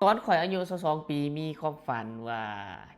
ตอนข่อยอายุ22ปีมีความฝันว่า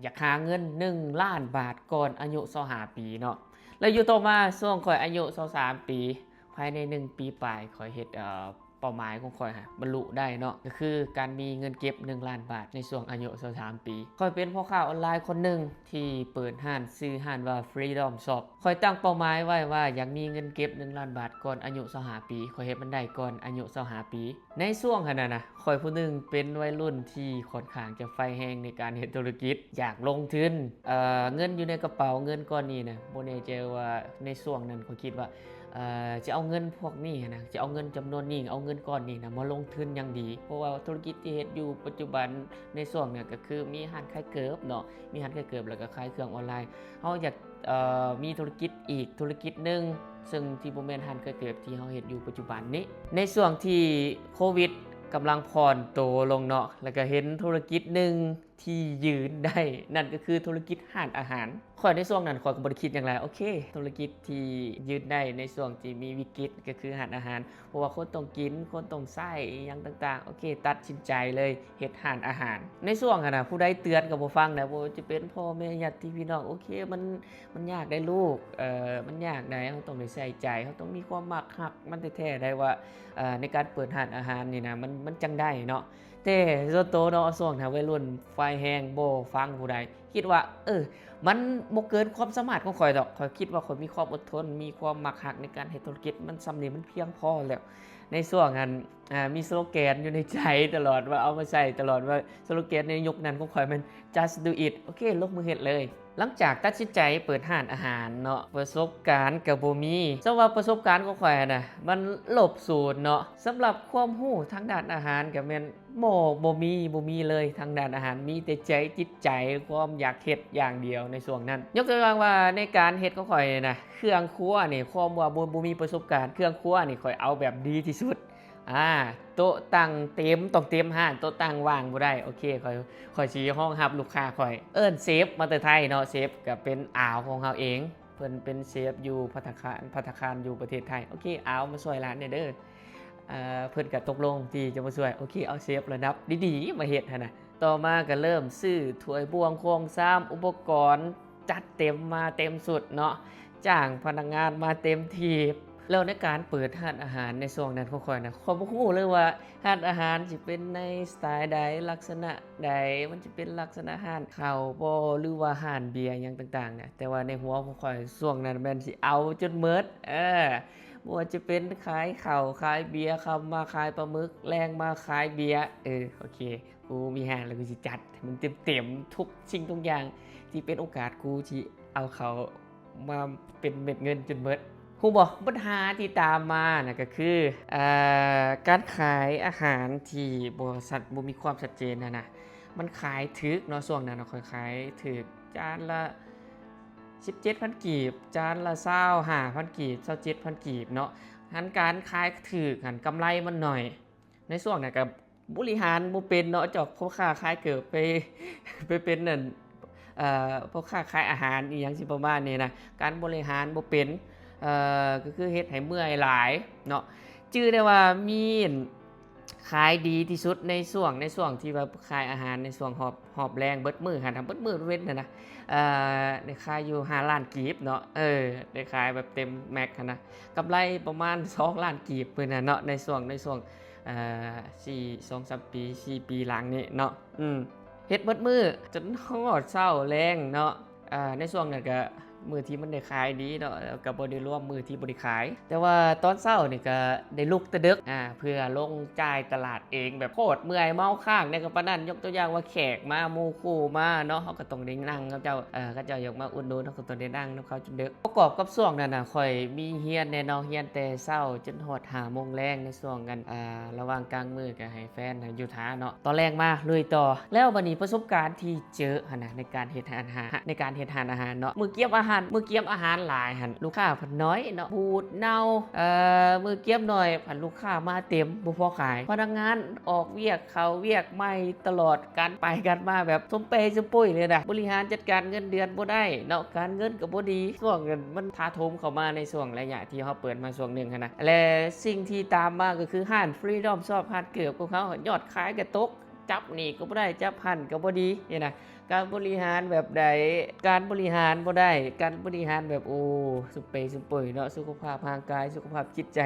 อยากหาเงิน1,000,000 บาทก่อนอายุ25ปีเนาะแล้วอยู่ต่อมาช่วงข่อยอายุ23ปีภายใน1ปีปลายข่อยเฮ็ดเป้าหมายของข่อยบรรลุได้เนาะก็คือการมีเงินเก็บ1,000,000 บาทในช่วงอายุ23ปีข่อยเป็นพ่อค้าออนไลน์คนหนึ่งที่เปิดร้านชื่อร้านว่า Freedom Shop ข่อยตั้งเป้าหมายไว้ว่าอยากมีเงินเก็บ1,000,000 บาทก่อนอายุ25ปีข่อยเฮ็ดมันได้ก่อนอายุ25ปีในช่วงนั้นน่ะข่อยผู้หนึงเป็นวัยรุ่นที่ค่อนข้างจะไฟแรงในการเฮ็ดธุรกิจอยากลงทุนเงินอยู่ในกระเป๋าเงินก้อนนี้น่ะบ่แน่ใจว่าในช่วงนั้นข่อยคิดว่าจะเอาเงินพวกนี้นะจะเอาเงินจำนวนนี้เอาเงินก้อนนี้นะมาลงทุนอย่างดีเพราะว่าธุรกิจที่เฮ็ดอยู่ปัจจุบันในช่วงเนี่ยก็คือมีร้านขายเกิบเนาะมีร้านขายเกิบแล้วก็ขายเครื่องออนไลน์เฮาอยากมีธุรกิจอีกธุรกิจหนึ่งซึ่งที่บ่แม่นร้านขายเกิบที่เฮาเฮ็ดอยู่ปัจจุบันนี้ในช่วงที่โควิดกำลังผ่อนโตลงเนาะแล้วก็เห็นธุรกิจหนึ่งที่ยืนได้นั่นก็คือธุรกิจร้านอาหารข่อยในช่วงนั้นข่อยก็บ่ได้คิดหยังหลายโอเคธุรกิจที่ยืนได้ในช่วงที่มีวิกฤตก็คือร้านอาหารเพราะว่าคนต้องกินคนต้องใช้อิหยังต่างๆโอเคตัดสินใจเลยเฮ็ดร้านอาหารในช่วงนั้นน่ะผู้ใดเตือนก็บ่ฟังนะบ่ว่าจะเป็นพ่อแม่ญาติพี่น้องโอเคมันยากได้ลูกมันยากได้เราต้องได้ใส่ใจเราต้องมีความมักฮักมันแท้ๆได้ว่าในการเปิดร้านอาหารนี่นะมันจังได้เนาะแต่ส่วนตัวเนาะช่วงนั้นวัยรุ่นไฟแรงบ่ฟังผู้ใดคิดว่ามันบ่เกินความสามารถของข่อยดอกข่อยคิดว่าข่อยมีความอดทนมีความมักฮักในการเฮ็ดธุรกิจมันส่ำนี้มันเพียงพอแล้วในช่วงนั้นมีสโลแกนอยู่ในใจตลอดว่าเอามาใช้ตลอดว่าสโลแกนในยุคนั้นของข่อยมัน just do it โอเคลงมือเฮ็ดเลยหลังจากตัดสินใจเปิดร้านอาหารเนาะประสบการณ์ก็บ่มีแต่ว่าประสบการณ์ของข่อยน่ะมันลบศูนย์เนาะสำหรับความรู้ทางด้านอาหารก็แม่นบ่มีเลยทางด้านอาหารมีแต่ใจจิตใจความอยากเฮ็ดอย่างเดียวในช่วงนั้นยกตัวอย่างว่าในการเฮ็ดของข่อยน่ะเครื่องครัวนี่ความว่าบ่มีประสบการณ์เครื่องครัวนี่ข่อยเอาแบบดีที่สุดโต๊ะตั้งเต็มต้องเต็มห้านโต๊ะตั้งว่างบ่ได้โอเคข่อยสิห้องรับลูกค้าข่อยเอิ้นเซฟมาแต่ไทยเนาะเซฟก็เป็นอาวของเฮาเองเพิ่นเป็นเซฟอยู่ภัตตาคารอยู่ประเทศไทยโอเคอาวมาช่วยร้านหน่อยเด้อเพิ่นก็ตกลงที่จะมาช่วยโอเคเอาเซฟระดับดีๆมาเฮ็ดหั่นน่ะต่อมาก็เริ่มซื้อถ้วยบวงโครงซ้ำอุปกรณ์จัดเต็มมาเต็มสุดเนาะจ้างพนักงานมาเต็มที่แล้วในการเปิดร้านอาหารในช่วงนั้นของข้อยน่ะข้อยบ่รู้เลยว่าร้านอาหารสิเป็นในสไตล์ใดลักษณะใดมันสิเป็นลักษณะร้านข้าวบ่หรือว่าร้านเบียร์หยังต่างๆเนี่ยแต่ว่าในหัวของข้อยช่วงนั้นแม่นสิเอาจนหมดบ่ว่าจะเป็นขายข้าวขายเบียร์ค่ำมาขายปลาหมึกแลงมาขายเบียร์โอเคกูมีร้านแล้วกูสิจัดให้มันเต็มๆทุกสิ่งทุกอย่างที่เป็นโอกาสกูสิเอาเขามาเป็นเม็ดเงินจนหมด ฮู้บ่ปัญหาที่ตามมาน่ะก็คือการขายอาหารที่บ่มีความชัดเจนน่ะมันขายถูกเนาะช่วงนั้นน่ะข้อยขายถูกจานละ17,000กีบจานละ25,000กีบ27,000กีบเนาะหั้นการขายถูกหั้นกำไรมันน้อยในช่วงนั้นก็บริหารบ่เป็นเนาะจากพ่อค้าขายเกิบไปเป็นนั่นพ่อค้าขายอาหารอีหยังสิประมาณนี้นะการบริหารบ่เป็นก็คือเฮ็ดให้เมื่อยหลายเนาะจื่อได้ว่ามีขายดีที่สุดในช่วงที่ว่าขายอาหารในช่วงหอบแรงเบิดมื้อหั่นน่ะเบิดมื้อเว้นน่ะนะได้ขายอยู่5,000,000กีบเนาะได้ขายแบบเต็มแม็กหั้นนะกำไรประมาณ2,000,000กีบพุ่นน่ะเนาะในช่วง2-3ปี4ปีหลังนี้เนาะเฮ็ดเบิดมื้อจนฮอดเช้าแลงเนาะในช่วงนั้นก็มื้อที่มันได้ขายดีเนาะแล้วก็บ่ได้รวมมื้อที่บ่ได้ขายแต่ว่าตอนเช้านี่ก็ได้ลุกแต่ดึกเพื่อลงจ่ายตลาดเองแบบโคตรเมื่อยเมาค้างในก็ปานนั้นยกตัวอย่างว่าแขกมาหมู่คู่มาเนาะเฮาก็ต้องได้นั่งกับเจ้าเขาเจ้าอยากมาอุดหนุนเฮาก็ต้องได้นั่งนำเขาจนดึกประกอบกับช่วงนั้นน่ะข้อยมีเรียนแน่เนาะเรียนแต่เช้าจนฮอด5โมงแลงในช่วงกันระหว่างกลางมื้อก็ให้แฟนอยู่ท่าเนาะตอนแรกมาลุยต่อแล้วบัดนี้ประสบการณ์ที่เจอหั่นน่ะในการเฮ็ดร้านอาหารเนาะมื้อเกี๊ยมอาหารหลายหั่นลูกค้าเพิ่นน้อยเนาะบูดเน่ามื้อเกี๊ยมน้อยผันลูกค้ามาเต็มบ่พอขายพนักงานออกเวียกเข้าเวียกใหม่ตลอดการไปกันมาแบบสมเปสมปุ้ยเลยนะบริหารจัดการเงินเดือนบ่ได้เนาะการเงินก็บ่ดีช่วงนั้นมันถาโถมเข้ามาในช่วงระยะที่เฮาเปิดมาช่วงหนึงหั่นนะและสิ่งที่ตามมาก็คือร้าน Freedom Shop ร้านเกือบของเขายอดขายก็ตก จับนี่ก็บ่ได้จับหันก็บ่ดีนี่นะการบริหารแบบใดการบริหารบ่ได้การบริหารแบบโอ้สุเปสุเปยเนาะสุขภาพร่างกายสุขภาพจิตใจ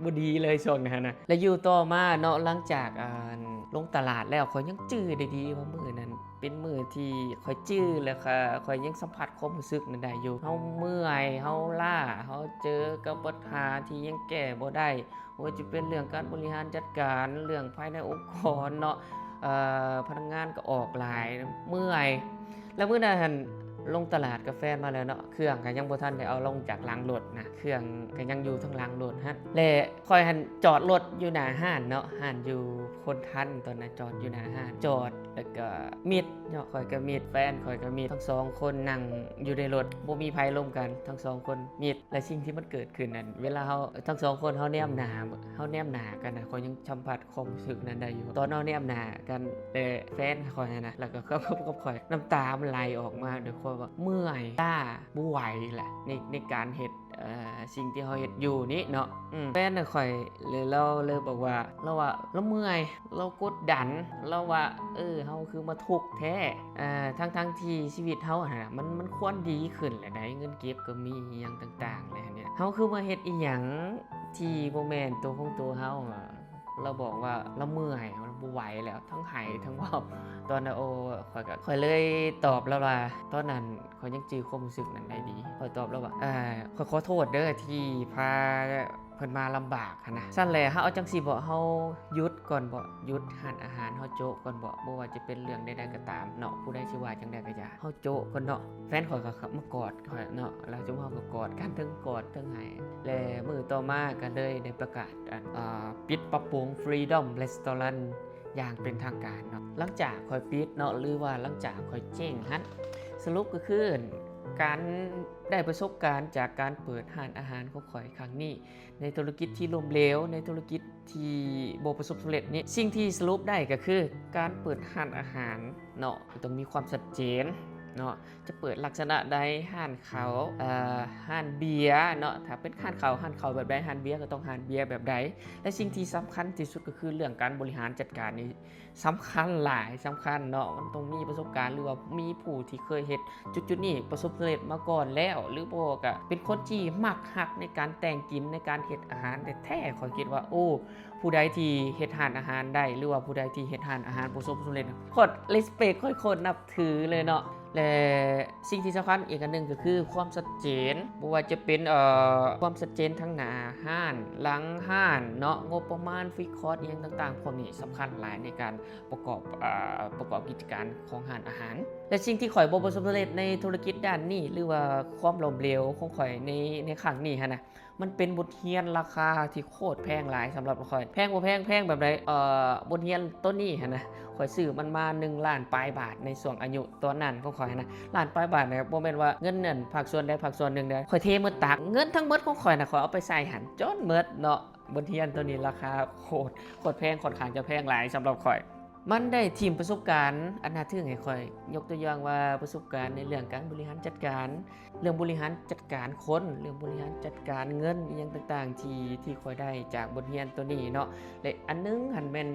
บ่ดีเลยช่วงนั้นนะแล้วอยู่ต่อมาเนาะหลังจากลงตลาดแล้วข้อยยังจื้อได้ดีว่ามื้อนั้นเป็นมื้อที่ข้อยจื้อแล้วก็ข้อยยังสัมผัสความรู้สึกนั้นได้อยู่เฮาเมื่อยเฮาล้าเฮาเจอกับปัญหาที่ยังแก้บ่ได้ว่าจะเป็นเรื่องการบริหารจัดการเรื่องภายในองค์กรเนาะพนักงานก็ออกหลายเมื่อยแล้วมื้อนั้นหั่นลงตลาดกาแฟมาแล้วเนาะเครื่องก็ยังบ่ทันได้เอาลงจากหลังรถนะเครื่องก็ยังอยู่ทั้งหลังรถฮะและค่อยหั่นจอดรถอยู่หน้าห้านเนาะห้านอยู่คนทันตอนนั้นจอดอยู่หน้าห้านจอดแล้วก็มิดเนาะข่อยก็มิดแฟนข่อยก็มิดทั้งสองคนนั่งอยู่ในรถบ่มีไผร่วมกันทั้งสองคนมิดและสิ่งที่มันเกิดขึ้นนั้นเวลาเฮาทั้งสองคนเฮาแนมหน้ากันนะข่อยยังสัมผัสความรู้สึกนั้นได้อยู่ตอนเฮาแนมหน้ากันแฟนข่อยนะแล้วก็กับข่อยน้ำตามันไหลออกมาด้วยความว่าเมื่อยล้าบ่ไหวแหละในการเฮ็ดสิ่งที่เฮาเฮ็ดอยู่นี่เนาะแฟนน่ะข่อยเราเลยบอกว่าเราเมื่อยเรากดดันเราว่าเฮาคือมาทุกข์แท้ทั้งที่ชีวิตเฮาน่ะมันควรดีขึ้นแหละได้เงินเก็บก็มีอิหยังต่างๆแล้วเนี่ยเฮาคือมาเฮ็ดอีหยังที่บ่แม่นตัวของตัวเฮาเราบอกว่าเราเมื่อยมันบ่ไหวแล้วทั้งไห้ทั้งเว้าตอนนั้นข่อยเลยตอบแล้วว่าตอนนั้นข่อยยังจื้อความรู้สึกนั้นได้ดีข่อยตอบแล้วว่าข่อยขอโทษเด้อที่พาเพิ่นมาลำบากหั้นนะซั่นแหละเฮาเอาจังซี่บ่เฮาหยุดก่อนบ่หยุดหันอาหารเฮาโจ๊ะก่อนบ่ว่าจะเป็นเรื่องใดๆก็ตามเนาะผู้ใดสิว่าจังได๋ก็อย่าเฮาโจ๊ะก่อนเนาะแฟนข่อยก็เข้ามากอดข่อยเนาะแล้วจุ่มเฮาก็กอดกันทั้งกอดทั้งให้และมื้อต่อมาก็เลยได้ประกาศปิดปรับปรุง Freedom Restaurant อย่างเป็นทางการเนาะหลังจากข่อยปิดเนาะหรือว่าหลังจากข่อยเจ๊งหั้นสรุปก็คือการได้ประสบการณ์จากการเปิดร้านอาหารของข่อยครั้งนี้ในธุรกิจที่ล้มเหลวในธุรกิจที่บ่ประสบสำเร็จนี้สิ่งที่สรุปได้ก็คือการเปิดร้านอาหารเนาะต้องมีความชัดเจนเนาะจะเปิดลักษณะใดร้านเขาร้านเบียร์เนาะถ้าเป็นร้านเขาแบบใดร้านเบียร์ก็ต้องร้านเบียร์แบบใดและสิ่งที่สำคัญที่สุดก็คือเรื่องการบริหารจัดการนี่สำคัญหลายสำคัญเนาะมันต้องมีประสบการณ์หรือว่ามีผู้ที่เคยเฮ็ดจุดๆนี้ประสบความสำเร็จมาก่อนแล้วหรือบ่ก็เป็นคนที่มักฮักในการแต่งกินในการเฮ็ดอาหารแต่แท้ข้อยคิดว่าโอ้ผู้ใดที่เฮ็ดร้านอาหารได้หรือว่าผู้ใดที่เฮ็ดร้านอาหารประสบความสำเร็จโคตร respect โคตรนับถือเลยเนาะและสิ่งที่สำคัญอีกอันหนึ่งก็คือความชัดเจนบ่ว่าจะเป็นความชัดเจนทั้งหน้าห้านหลังห้านเนาะงบประมาณฟิกคอร์สอีหยังต่างๆพวกนี้สำคัญหลายในการประกอบกิจการของร้านอาหารและสิ่งที่ข่อยบ่ประสบความสำเร็จในธุรกิจด้านนี้หรือว่าความล้มเหลวของข่อยในครั้งนี้หั่นน่ะมันเป็นบทเรียนราคาที่โคตรแพงหลายสำหรับข่อยแพงบ่แพงแบบใดบทเรียนต้นนี้หั่นน่ะข่อยซื้อมันมา1ล้านปลายบาทในช่วงอายุตอนนั้นของข่อยนะล้านปลายบาทเนี่ยบ่แม่นว่าเงินนั่นภาคส่วนใดภาคส่วนหนึ่งเด้อข่อยเทหมดตักเงินทั้งหมดของข่อยน่ะข่อยเอาไปใส่หันจนหมดเนาะบทเรียนตัวนี้ราคาโคตรแพงค่อนข้างจะแพงหลายสำหรับข่อยมันได้ทีมประสบการณ์อันน่าทึ่งให้ข่อยยกตัวอย่างว่าประสบการณ์ในเรื่องการบริหารจัดการเรื่องบริหารจัดการคนเรื่องบริหารจัดการเงินอีหยังต่างๆที่ข่อยได้จากบทเรียนตัวนี้เนาะและอันนึงหันแม่น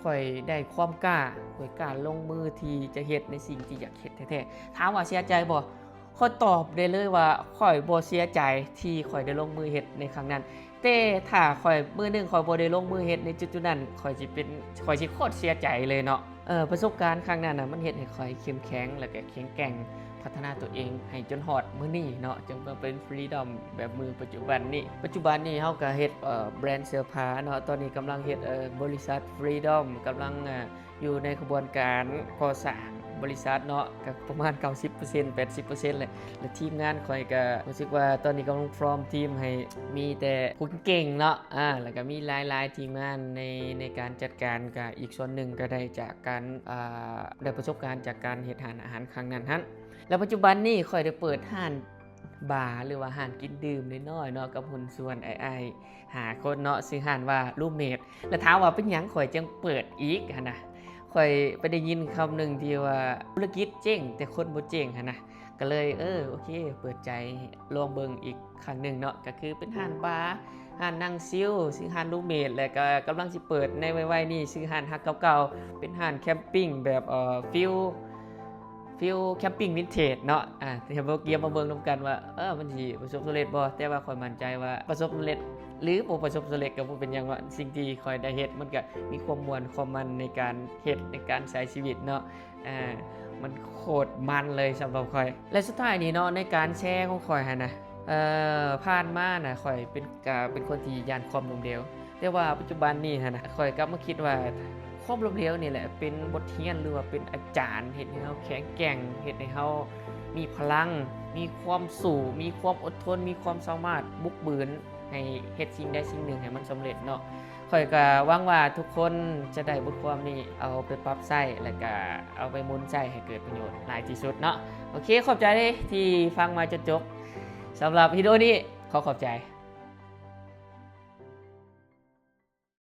ข่อยได้ความกล้าข่อยกล้าลงมือที่จะเฮ็ดในสิ่งที่อยากเฮ็ดแท้ๆถามว่าเสียใจบ่ข่อยตอบได้เลยว่าข่อยบ่เสียใจที่ข่อยได้ลงมือเฮ็ดในครั้งนั้นแต่ถ้าข่อยมื้อนึงข่อยบ่ได้ลงมือเฮ็ดในจุดๆนั้นข่อยสิโคตรเสียใจเลยเนาะประสบการณ์ครั้งนั้นน่ะมันเฮ็ดให้ข่อยเข้มแข็งแล้วก็แข็งแกร่งพัฒนาตัวเองให้จนฮอดมื้อนี้เนาะจนมาเป็น Freedom แบบมือปัจจุบันนี้เฮาก็เฮ็ดแบรนด์เสื้อผ้าเนาะตอนนี้กำลังเฮ็ดบริษัท Freedom กำลังอยู่ในกระบวนการก่อสร้างบริษัทเนาะก็ประมาณ 90% 80% เลยและทีมงานข่อยก็รู้สึกว่าตอนนี้กำลังพร้อมทีมให้มีแต่ผู้เก่งเนาะแล้วก็มีหลายๆทีมงานในการจัดการก็อีกส่วนหนึ่งก็ได้จากการได้ประสบการณ์จากการเฮ็ดร้านอาหารครั้งนั้นหั่นแล้วปัจจุบันนี้ข่อยได้เปิดร้านบาร์หรือว่าร้านกินดื่มน้อยๆเนาะกับหุ้นส่วนอ้ายๆหาคนเนาะชื่อร้านว่ารูมเมทแล้วถามว่าเป็นหยังข่อยจังเปิดอีกหั่นน่ะข่อยไปได้ยินคำหนึ่งที่ว่าธุรกิจเจ๊งแต่คนบ่เจ๊งหั่นนะก็เลยโอเคเปิดใจลองเบิ่งอีกครั้งหนึ่งเนาะก็คือเป็นร้านบาร์ ห้านนั่งซิลซื้อห้านลูกเมดแล้วก็กำลังสิเปิดในไวๆนี่ซื้อห้านฮักเก่าๆเป็นห้านแคมปิ้งแบบฟิลแคมปิ้งวินเทจเนาะเดี๋ยวเกียร์มาเบิ่งนำกันว่ามันสิประสบสำเร็จบ่แต่ว่าข่อยมั่นใจว่าประสบสำเร็จหรือบ่ประสบสำเร็จก็บ่เป็นหยังว่าสิ่งที่ข่อยได้เฮ็ดมันก็มีความม่วนความมันในการเฮ็ดในการใช้ชีวิตเนาะมันโคตรมันเลยสำหรับข่อยและสุดท้ายนี่เนาะในการแชร์ของข่อยหั่นนะผ่านมาน่ะข่อยเป็นคนที่ย่านความล้มเหลวแต่ว่าปัจจุบันนี้หั่นนะข่อยกลับมาคิดว่าความล้มเหลวนี่แหละเป็นบทเรียนหรือว่าเป็นอาจารย์เฮ็ดให้เราแข็งแกร่งเฮ็ดให้เรามีพลังมีความสู้มีความอดทนมีความสามารถบุกบืนให้เฮ็ดสิ่งใดสิ่งหนึ่งให้มันสำเร็จเนาะข่อยก็หวังว่าทุกคนจะได้บทความนี้เอาไปปรับใช้แล้วก็เอาไปหมุนใช้ให้เกิดประโยชน์หลายที่สุดเนาะโอเคขอบใจที่ฟังมาจนจบสำหรับวิดีโอนี้ขอบใจ